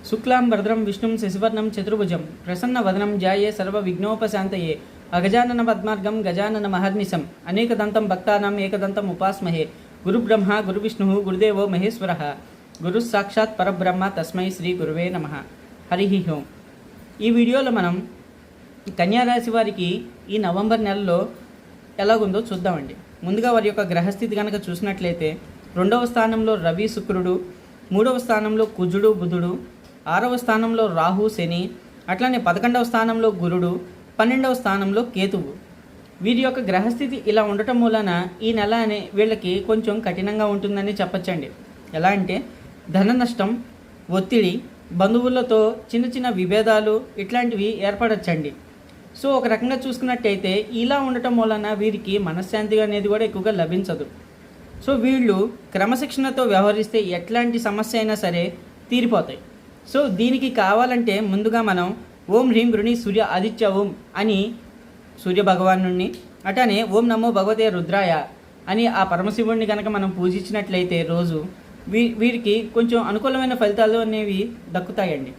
శుక్లాం వరదరం విష్ణుం శశివర్ణం చతుర్భుజం ప్రసన్నవదనం ధ్యాయే సర్వవిఘ్నోపశాంతయే అగజానన పద్మార్గం గజానన మహర్నిశం అనేకదంతం భక్తానాం ఏకదంతం ఉపాస్మహే గురుబ్రహ్మ గురువిష్ణు గురుదేవో మహేశ్వర గురు సాక్షాత్ పరబ్రహ్మ తస్మై శ్రీ గురువే నమః. హరి ఓం. ఈ వీడియోలో మనం కన్యారాశి వారికి ఈ నవంబర్ నెలలో ఎలాగుందో చూద్దామండి. ముందుగా వారి యొక్క గ్రహస్థితి కనుక చూసినట్లయితే 2వ స్థానంలో రవి శుక్రుడు, 3వ స్థానంలో కుజుడు బుధుడు, 6వ స్థానంలో రాహు శని, అట్లనే 11వ స్థానంలో గురుడు, 12వ స్థానంలో కేతువు. వీరి యొక్క గ్రహస్థితి ఇలా ఉండటం మూలన ఈ నెల అనే వీళ్ళకి కొంచెం కఠినంగా ఉంటుందని చెప్పచ్చండి. ఎలా అంటే ధన నష్టం, ఒత్తిడి, బంధువులతో చిన్న చిన్న విభేదాలు ఇట్లాంటివి ఏర్పడచ్చండి. సో ఒక రకంగా చూసుకున్నట్టయితే ఇలా ఉండటం వలన వీరికి మనశ్శాంతి అనేది కూడా ఎక్కువగా లభించదు. సో వీళ్ళు క్రమశిక్షణతో వ్యవహరిస్తే ఎట్లాంటి సమస్య అయినా సరే తీరిపోతాయి. సో దీనికి కావాలంటే ముందుగా మనం ఓం హ్రీం గృణి సూర్య ఆదిత్య ఓం అని సూర్య భగవాను, అటనే ఓం నమో భగవతే రుద్రాయ అని ఆ పరమశివుడిని కనుక మనం పూజించినట్లయితే రోజు వీరికి కొంచెం అనుకూలమైన ఫలితాలు అనేవి దక్కుతాయండి.